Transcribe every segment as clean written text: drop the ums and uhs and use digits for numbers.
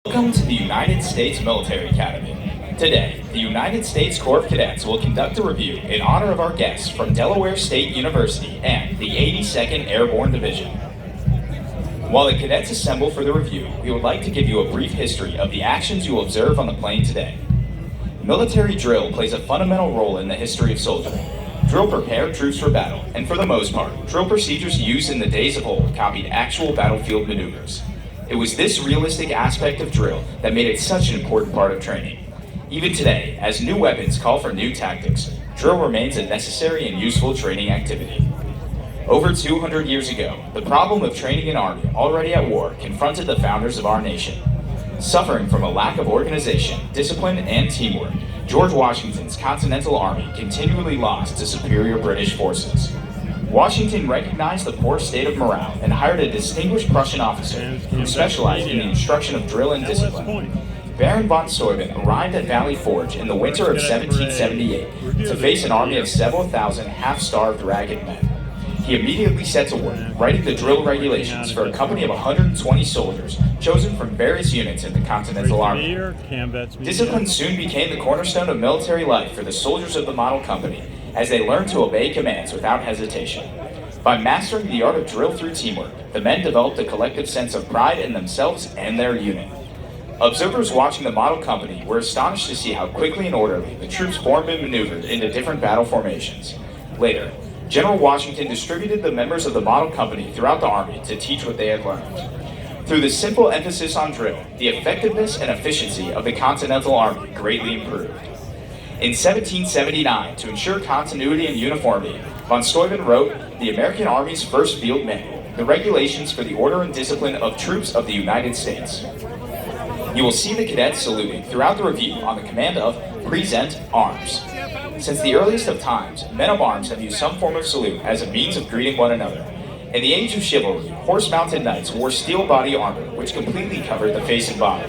Welcome to the United States Military Academy. Today, the United States Corps of Cadets will conduct a review in honor of our guests from Delaware State University and the 82nd Airborne Division. While the cadets assemble for the review, we would like to give you a brief history of the actions you will observe on the plane today. Military drill plays a fundamental role in the history of soldiering. Drill prepared troops for battle, and for the most part, drill procedures used in the days of old copied actual battlefield maneuvers. It was this realistic aspect of drill that made it such an important part of training. Even today, as new weapons call for new tactics, drill remains a necessary and useful training activity. Over 200 years ago, the problem of training an army already at war confronted the founders of our nation. Suffering from a lack of organization, discipline, and teamwork, George Washington's Continental Army continually lost to superior British forces. Washington recognized the poor state of morale and hired a distinguished Prussian officer who specialized in the instruction of drill and discipline. Baron von Steuben arrived at Valley Forge in the winter of 1778 to face an army of several thousand half-starved, ragged men. He immediately set to work, writing the drill regulations for a company of 120 soldiers chosen from various units in the Continental Army. Discipline soon became the cornerstone of military life for the soldiers of the model company, as they learned to obey commands without hesitation. By mastering the art of drill through teamwork, the men developed a collective sense of pride in themselves and their unit. Observers watching the model company were astonished to see how quickly and orderly the troops formed and maneuvered into different battle formations. Later, General Washington distributed the members of the model company throughout the army to teach what they had learned. Through the simple emphasis on drill, the effectiveness and efficiency of the Continental Army greatly improved. In 1779, to ensure continuity and uniformity, von Steuben wrote the American Army's first field manual, the regulations for the order and discipline of troops of the United States. You will see the cadets saluting throughout the review on the command of "Present Arms." Since the earliest of times, men of arms have used some form of salute as a means of greeting one another. In the age of chivalry, horse-mounted knights wore steel body armor which completely covered the face and body.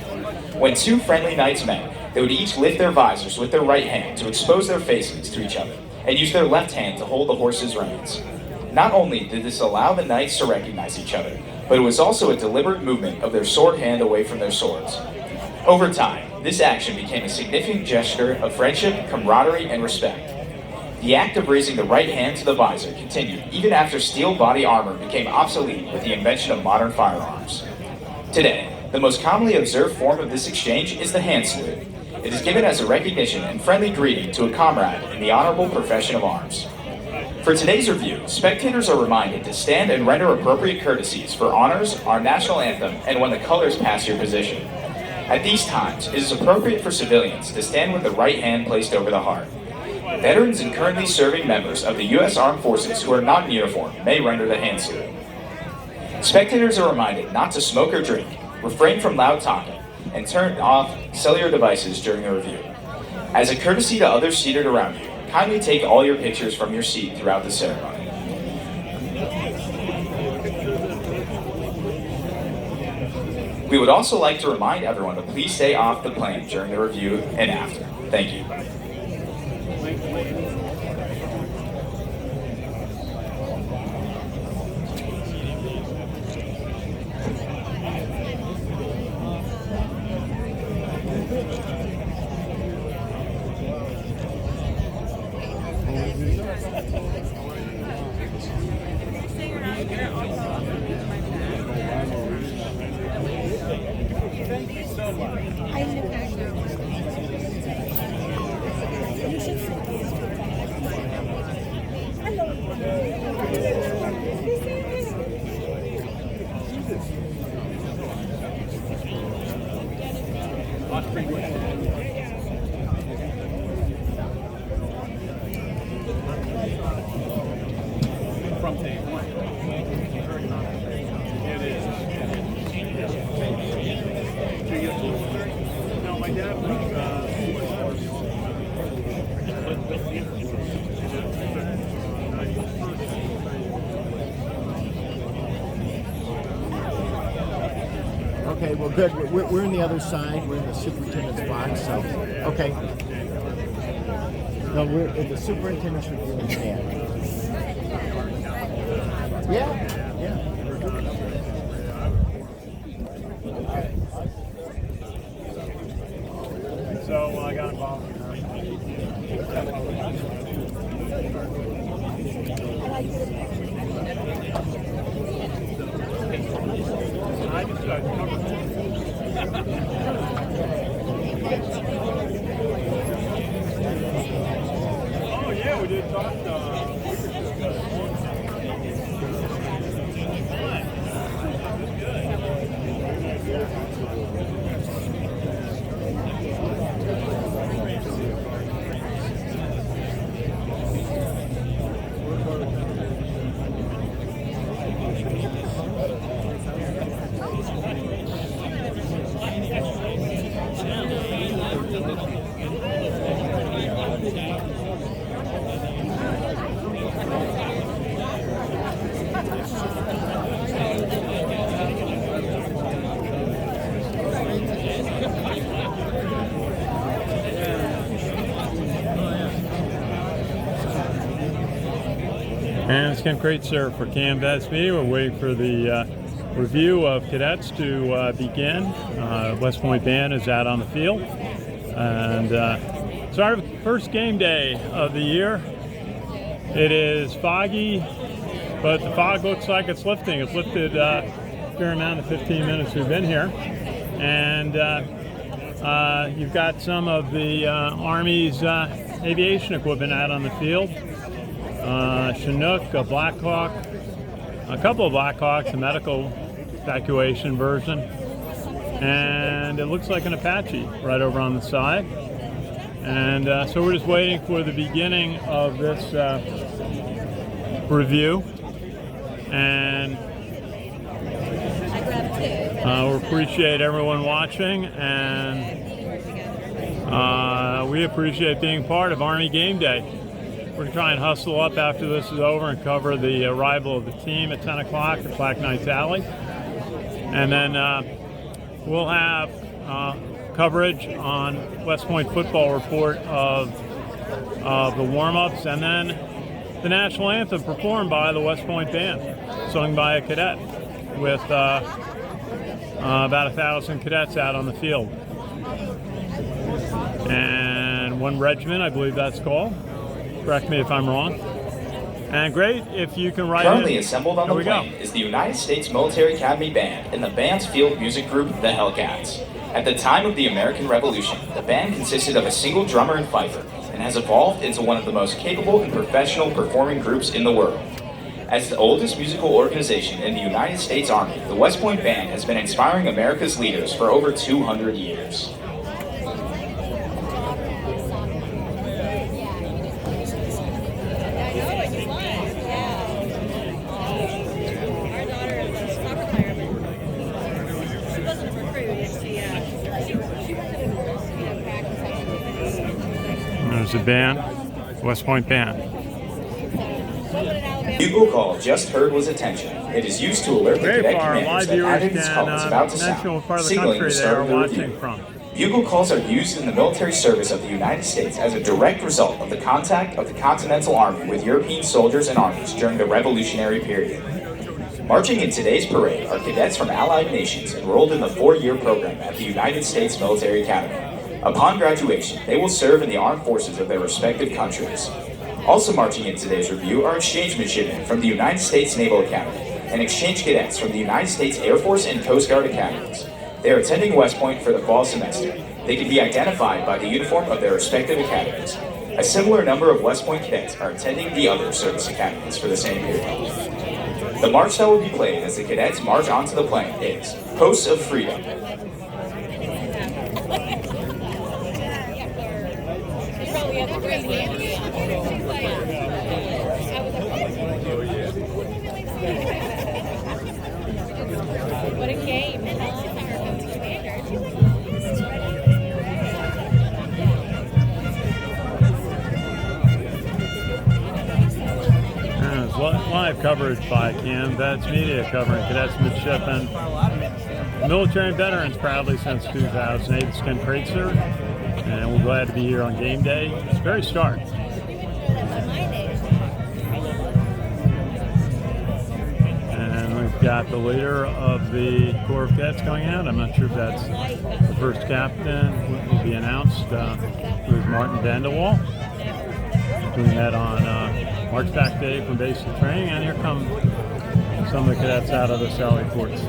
When two friendly knights met, they would each lift their visors with their right hand to expose their faces to each other, and use their left hand to hold the horse's reins. Not only did this allow the knights to recognize each other, but it was also a deliberate movement of their sword hand away from their swords. Over time, this action became a significant gesture of friendship, camaraderie, and respect. The act of raising the right hand to the visor continued even after steel body armor became obsolete with the invention of modern firearms. Today, the most commonly observed form of this exchange is the hand salute. It is given as a recognition and friendly greeting to a comrade in the honorable profession of arms. For today's review, spectators are reminded to stand and render appropriate courtesies for honors, our national anthem, and when the colors pass your position. At these times, it is appropriate for civilians to stand with the right hand placed over the heart. Veterans and currently serving members of the U.S. Armed Forces who are not in uniform may render the hand salute. Spectators are reminded not to smoke or drink, refrain from loud talking, and turn off cellular devices during the review. As a courtesy to others seated around you, kindly take all your pictures from your seat throughout the ceremony. We would also like to remind everyone to please stay off the plane during the review and after. Thank you. Okay, well, good. We're in the other side. We're in the superintendent's box, so, okay. No, we're in the superintendent's review stand. Yeah, yeah. I got involved in I just oh yeah, we did talk. And it's Ken Kraetzer for CaMMVetsMedia. We're waiting for the review of cadets to begin. West Point Band is out on the field. And so our first game day of the year. It is foggy, but the fog looks like it's lifting. It's lifted a fair amount in the 15 minutes we've been here. And you've got some of the Army's aviation equipment out on the field. Chinook, a Black Hawk, a couple of Black Hawks, a medical evacuation version, and it looks like an Apache right over on the side. And so we're just waiting for the beginning of this review, and we appreciate everyone watching, and we appreciate being part of Army Game Day. We're going to try and hustle up after this is over and cover the arrival of the team at 10 o'clock at Black Knight's Alley. And then we'll have coverage on West Point Football Report of the warm-ups, and then the national anthem performed by the West Point Band, sung by a cadet, with about 1,000 cadets out on the field. And one regiment, I believe that's called. Correct me if I'm wrong. And great if you can write Currently in. assembled on the plane is the United States Military Academy Band and the band's field music group, the Hellcats. At the time of the American Revolution, the band consisted of a single drummer and fifer, and has evolved into one of the most capable and professional performing groups in the world. As the oldest musical organization in the United States Army, the West Point Band has been inspiring America's leaders for over 200 years. There's the band, West Point Band. Bugle call just heard was attention. It is used to alert the cadet commanders that attendance call is about to sound, signaling the start of the review. Bugle calls are used in the military service of the United States as a direct result of the contact of the Continental Army with European soldiers and armies during the Revolutionary period. Marching in today's parade are cadets from allied nations enrolled in the 4-year program at the United States Military Academy. Upon graduation, they will serve in the armed forces of their respective countries. Also marching in today's review are exchange midshipmen from the United States Naval Academy and exchange cadets from the United States Air Force and Coast Guard academies. They are attending West Point for the fall semester. They can be identified by the uniform of their respective academies. A similar number of West Point cadets are attending the other service academies for the same period. The march that will be played as the cadets march onto the plane is Posts of Freedom. What a game. Live coverage by CaMMVetsMedia covering cadets, midshipmen, military and veterans proudly since 2008. It's Ken Kraetzer, and we're glad to be here on game day. It's the very start. And got the leader of the Corps of Cadets going out. I'm not sure if that's the first captain who will be announced, who is Martin Vanderwall. Doing that on March Back Day from basic training, and here come some of the cadets out of the Sally Ports.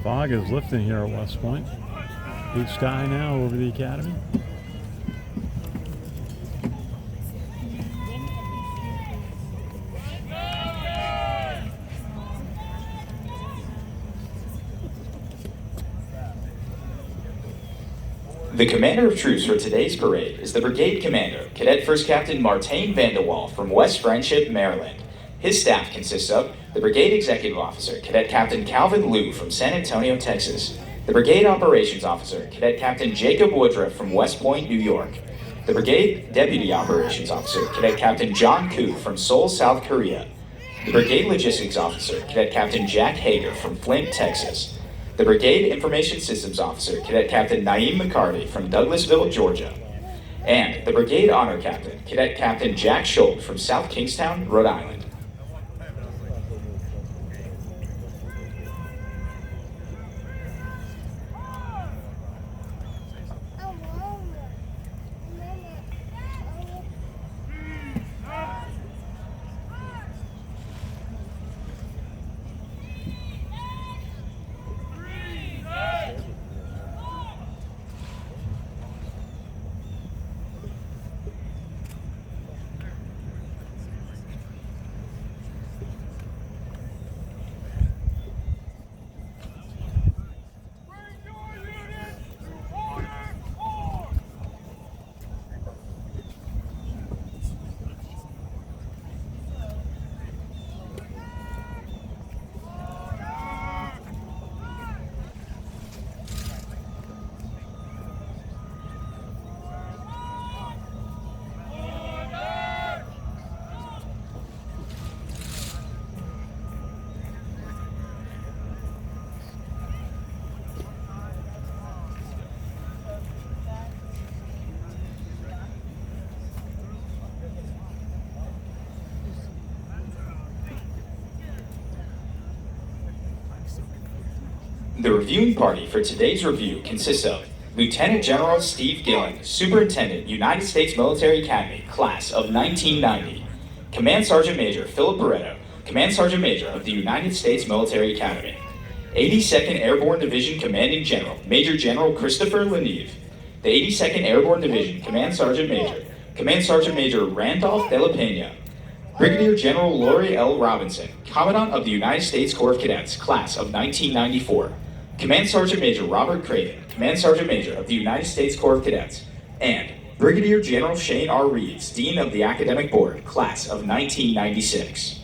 Fog is lifting here at West Point. Blue sky now over the academy. The commander of troops for today's parade is the Brigade Commander, Cadet First Captain Martijn van der Wal from West Friendship, Maryland. His staff consists of the Brigade Executive Officer, Cadet Captain Calvin Liu from San Antonio, Texas, the Brigade Operations Officer, Cadet Captain Jacob Woodruff from West Point, New York, the Brigade Deputy Operations Officer, Cadet Captain John Koo from Seoul, South Korea, the Brigade Logistics Officer, Cadet Captain Jack Hager from Flint, Texas, the Brigade Information Systems Officer, Cadet Captain Naeem McCarty from Douglasville, Georgia, and the Brigade Honor Captain, Cadet Captain Jack Schultz from South Kingstown, Rhode Island. The reviewing party for today's review consists of Lieutenant General Steve Gillen, Superintendent, United States Military Academy, Class of 1990. Command Sergeant Major Philip Barretto, Command Sergeant Major of the United States Military Academy. 82nd Airborne Division Commanding General, Major General Christopher Leneve. The 82nd Airborne Division Command Sergeant Major Randolph De La Pena. Brigadier General Lori L. Robinson, Commandant of the United States Corps of Cadets, Class of 1994. Command Sergeant Major Robert Craven, Command Sergeant Major of the United States Corps of Cadets, and Brigadier General Shane R. Reeves, Dean of the Academic Board, Class of 1996.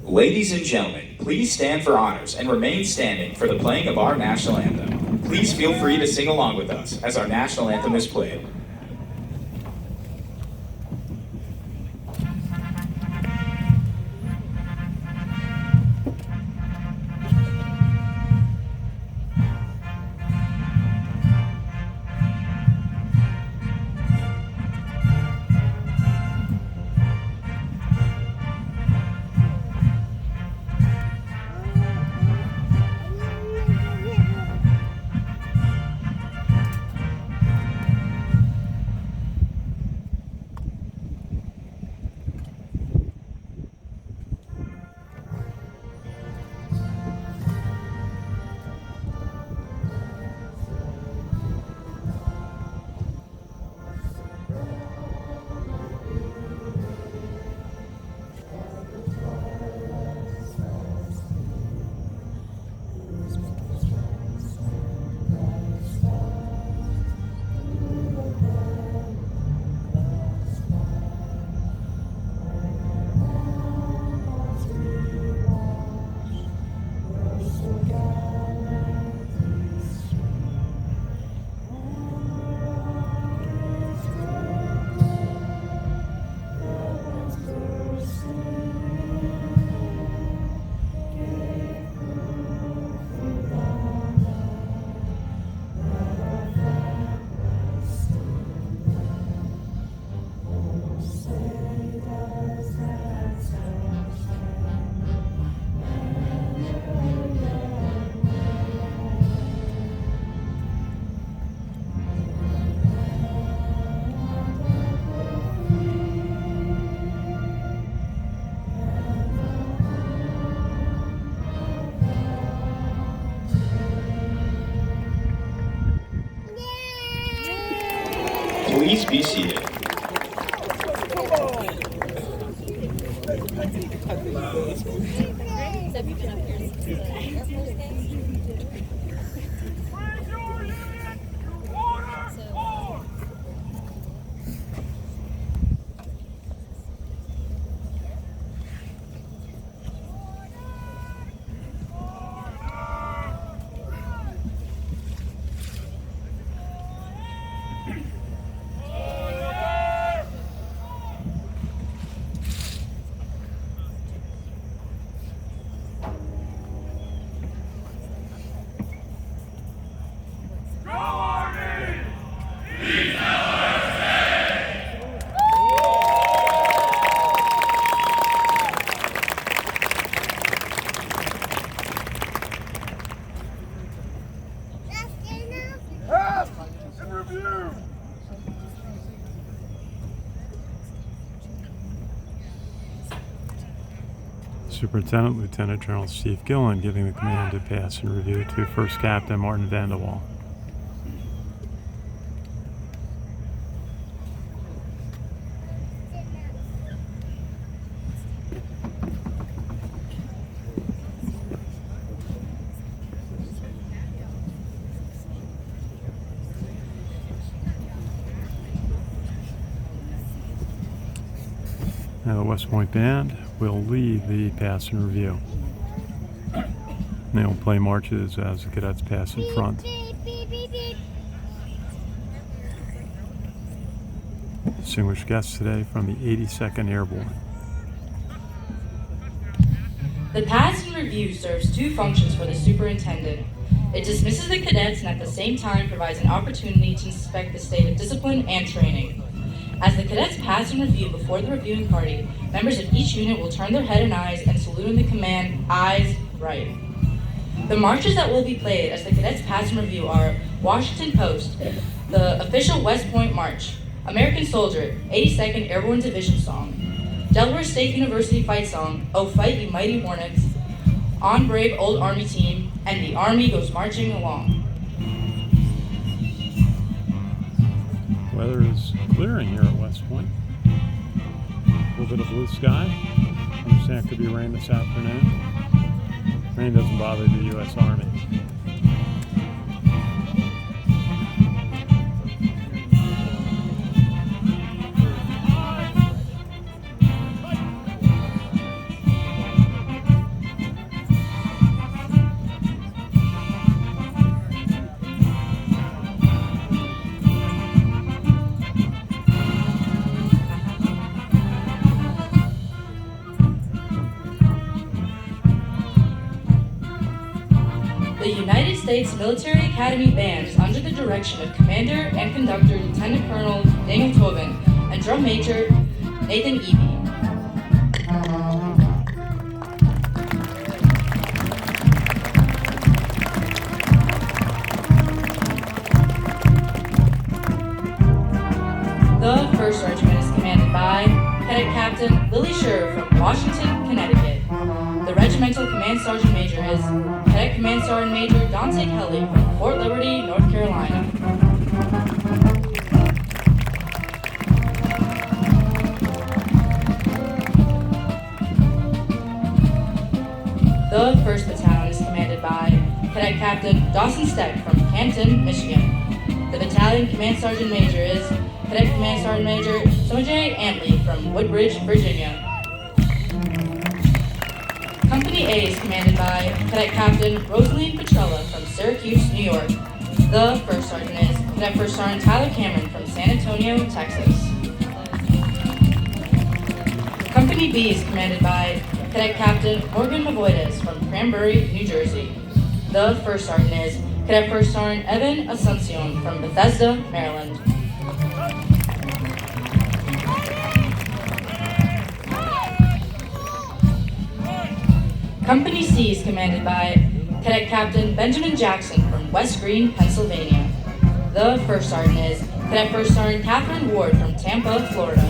Ladies and gentlemen, please stand for honors and remain standing for the playing of our national anthem. Please feel free to sing along with us as our national anthem is played. Please be seated. Superintendent Lieutenant General Steve Gillen giving the command to pass and review to First Captain Martin Vanderwall. Now the West Point Band will lead the pass and review. They will play marches as the cadets pass in front. Distinguished guests today from the 82nd Airborne. The pass and review serves two functions for the superintendent. It dismisses the cadets and at the same time provides an opportunity to inspect the state of discipline and training. As the cadets pass and review before the reviewing party, members of each unit will turn their head and eyes and salute in the command, eyes right. The marches that will be played as the cadets pass and review are Washington Post, the official West Point March, American Soldier, 82nd Airborne Division Song, Delaware State University Fight Song, Oh Fight You Mighty Hornets, On Brave Old Army Team, and The Army Goes Marching Along. Weather is clearing here at West Point. A little bit of blue sky. I understand it could be rain this afternoon. Rain doesn't bother the U.S. Army. The United States Military Academy Band is under the direction of Commander and Conductor Lieutenant Colonel Daniel Tobin and Drum Major Nathan Eby. The 1st Regiment is commanded by Cadet Captain Lily Scher from Washington, Connecticut. The Regimental Command Sergeant Major is Cadet Command Sergeant Major Dante Kelly from Fort Liberty, North Carolina. The 1st Battalion is commanded by Cadet Captain Dawson Steck from Canton, Michigan. The Battalion Command Sergeant Major is Cadet Command Sergeant Major Somajay Antley from Woodbridge, Virginia. Company A is commanded by Cadet Captain Rosaline Petrella from Syracuse, New York. The 1st Sergeant is Cadet 1st Sergeant Tyler Cameron from San Antonio, Texas. Company B is commanded by Cadet Captain Morgan Mavoides from Cranbury, New Jersey. The 1st Sergeant is Cadet 1st Sergeant Evan Asuncion from Bethesda, Maryland. Company C is commanded by Cadet Captain Benjamin Jackson from West Green, Pennsylvania. The 1st Sergeant is Cadet 1st Sergeant Catherine Ward from Tampa, Florida.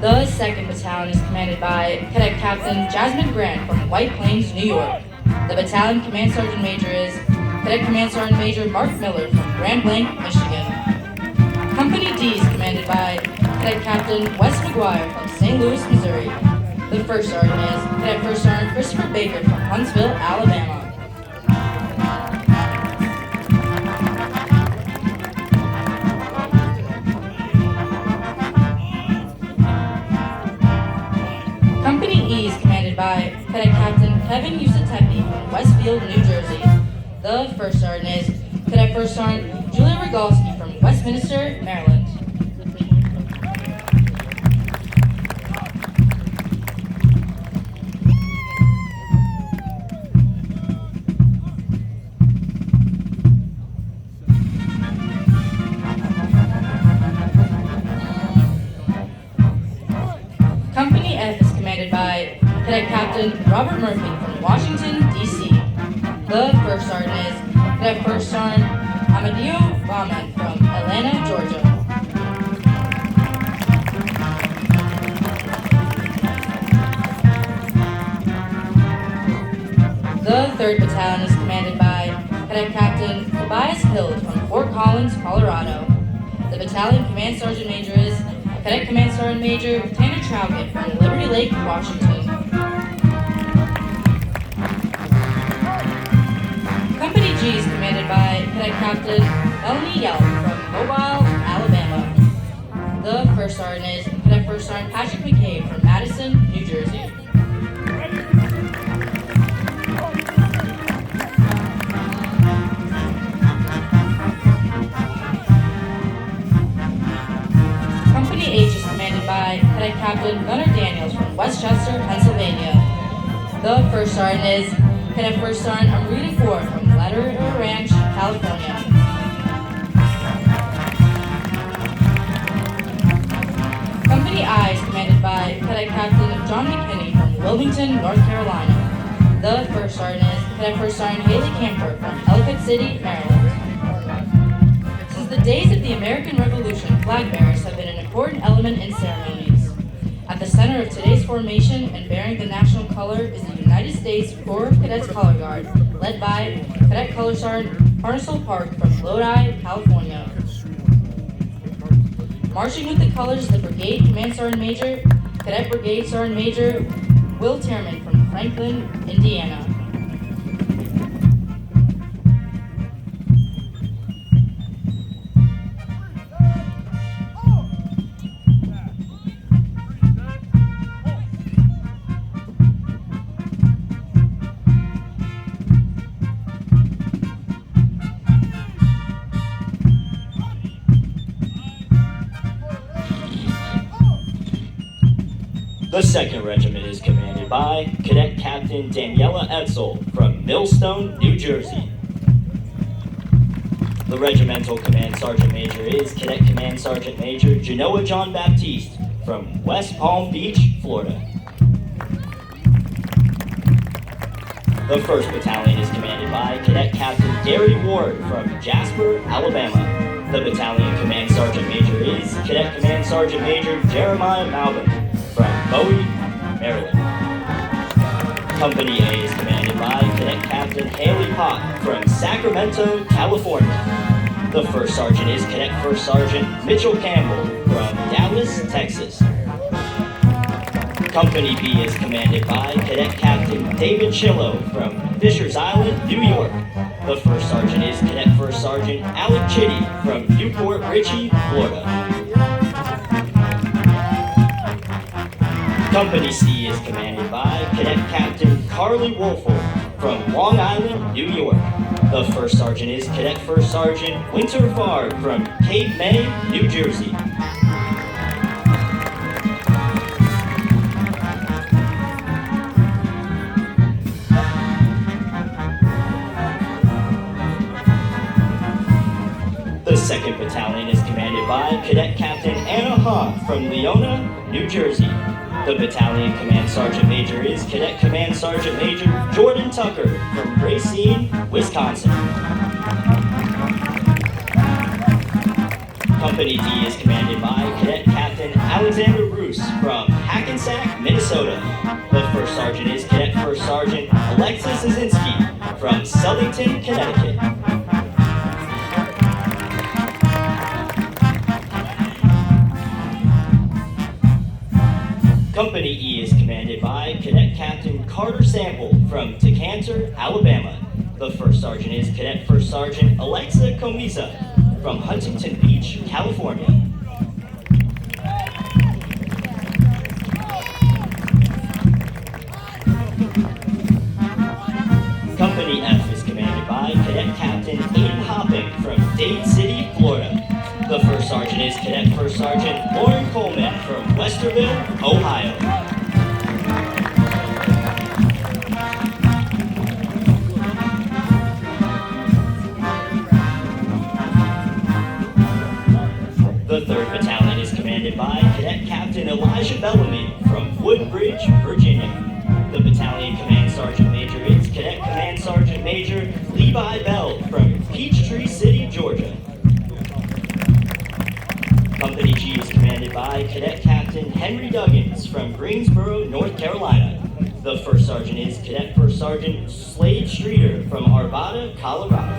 The 2nd Battalion is commanded by Cadet Captain Jasmine Grant from White Plains, New York. The battalion command sergeant major is Cadet Command Sergeant Major Mark Miller from Grand Blanc, Michigan. Company D is commanded by Cadet Captain Wes McGuire from St. Louis, Missouri. The 1st Sergeant is Cadet 1st Sergeant Christopher Baker from Huntsville, Alabama. Company E is commanded by Cadet Captain Kevin Usatepi from Westfield, New Jersey. The 1st Sergeant is Cadet 1st Sergeant Julia Rogalski from Westminster, Maryland. Company F is commanded by Cadet Captain Robert Murphy from Washington, D.C. The 1st Sergeant is Cadet 1st Sergeant Amadio Rahman from Atlanta, Georgia. The 3rd Battalion is commanded by Cadet Captain Tobias Hill from Fort Collins, Colorado. The battalion command sergeant major is Cadet Command Sergeant Major Tanner Trowgate from Liberty Lake, Washington. Company G is commanded by Cadet Captain Melanie Yelp from Mobile, Alabama. The 1st Sergeant is Cadet 1st Sergeant Patrick McCabe from Madison, New Jersey. Company H is commanded by Cadet Captain Leonard Daniels from Westchester, Pennsylvania. The 1st Sergeant is Cadet 1st Sergeant Amrita Ford from Ladder Ranch, California. Company I is commanded by Cadet Captain John McKinney from Wilmington, North Carolina. The 1st Sergeant is Cadet 1st Sergeant Haley Camper from Ellicott City, Maryland. Since the days of the American Revolution, flag bearers have been an important element in ceremonies. At the center of today's formation and bearing the national color is the United States Corps of Cadets Color Guard, led by Cadet Color Sergeant Parnasol Park from Lodi, California. Marching with the colors is the Brigade Command Sergeant Major, Cadet Brigade Sergeant Major Will Tierman from Franklin, Indiana. The 2nd Regiment is commanded by Cadet Captain Daniela Etzel from Millstone, New Jersey. The Regimental Command Sergeant Major is Cadet Command Sergeant Major Genoa John Baptiste from West Palm Beach, Florida. The 1st Battalion is commanded by Cadet Captain Gary Ward from Jasper, Alabama. The Battalion Command Sergeant Major is Cadet Command Sergeant Major Jeremiah Malvin from Bowie, Maryland. Company A is commanded by Cadet Captain Haley Pott from Sacramento, California. The 1st Sergeant is Cadet 1st Sergeant Mitchell Campbell from Dallas, Texas. Company B is commanded by Cadet Captain David Chillo from Fishers Island, New York. The 1st Sergeant is Cadet 1st Sergeant Alec Chitty from Newport Richey, Florida. Company C is commanded by Cadet Captain Carly Wolford from Long Island, New York. The 1st Sergeant is Cadet 1st Sergeant Winter Favre from Cape May, New Jersey. The 2nd Battalion is commanded by Cadet Captain Anna Ha from Leona, New Jersey. The Battalion Command Sergeant Major is Cadet Command Sergeant Major Jordan Tucker from Racine, Wisconsin. Company D is commanded by Cadet Captain Alexander Roos from Southington, Connecticut. Company E is commanded by Cadet Captain Carter Sample from Decanter, Alabama. The first sergeant is Cadet First Sergeant Alexa Comisa from Huntington Beach, California. Company F is commanded by Cadet Captain Aiden Hopping from Dade City, Florida. The first sergeant is Cadet First Sergeant Lauren Coleman from Westerville, Ohio. The 3rd Battalion is commanded by Cadet Captain Elijah Bellamy from Woodbridge, Virginia. The battalion command sergeant major is Cadet Command Sergeant Major Levi Bell from Peachtree City, Georgia. Company G is commanded by Cadet Captain Henry Duggins from Greensboro, North Carolina. The first sergeant is Cadet First Sergeant Slade Streeter from Arvada, Colorado.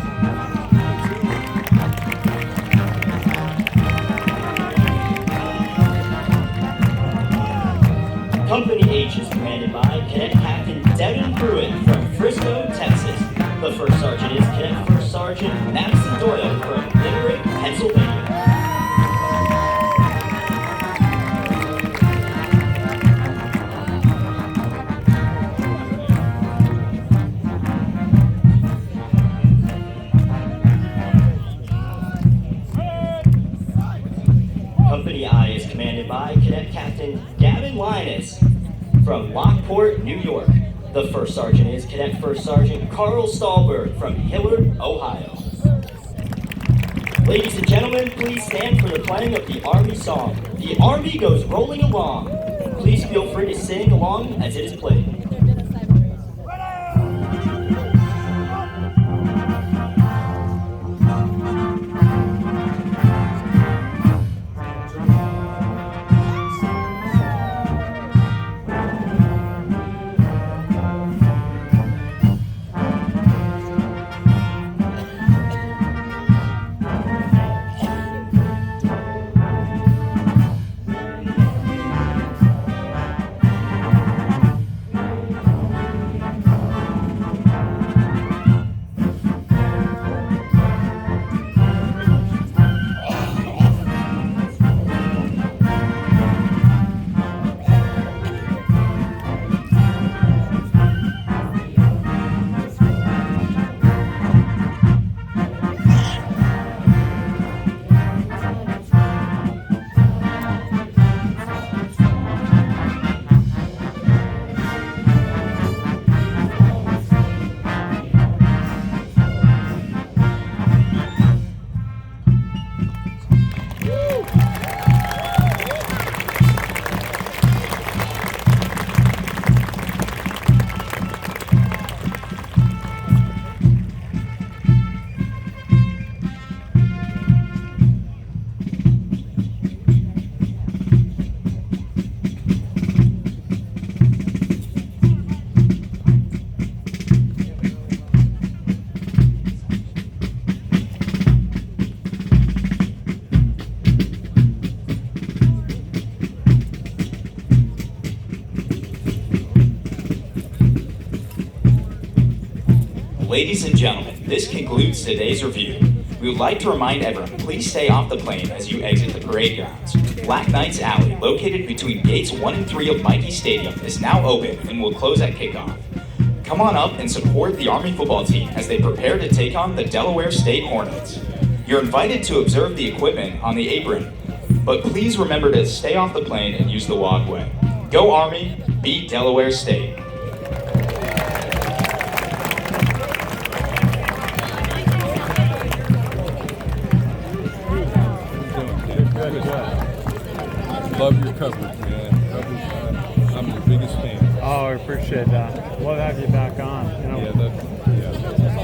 Company H is commanded by Cadet Captain Devin Pruitt from Frisco, Texas. The first sergeant is Cadet First Sergeant Madison Doyle from Limerick, Pennsylvania. Company I is commanded by Cadet Captain Gavin Linus from Lockport, New York. The first sergeant is Cadet First Sergeant Carl Stahlberg from Hillard, Ohio. Ladies and gentlemen, please stand for the playing of the Army song. The Army goes rolling along. Please feel free to sing along as it is played. Ladies and gentlemen, this concludes today's review. We would like to remind everyone, please stay off the plane as you exit the parade grounds. Black Knight's Alley, located between gates 1 and 3 of Mikey Stadium, is now open and will close at kickoff. Come on up and support the Army football team as they prepare to take on the Delaware State Hornets. You're invited to observe the equipment on the apron, but please remember to stay off the plane and use the walkway. Go Army, beat Delaware State. Love your coverage, man. I'm your biggest fan. Oh, I appreciate that. We'll have you back on. You know?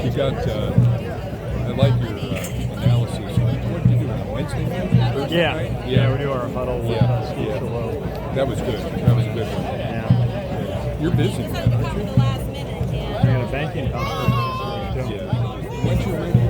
You got, I like your analysis. What did you do on Wednesday night? Thursday night? Yeah, we do our huddle with Steve Shalom. That was good. That was a good one. Yeah. You're busy, man, aren't you? We got a banking conference this week, too. once you make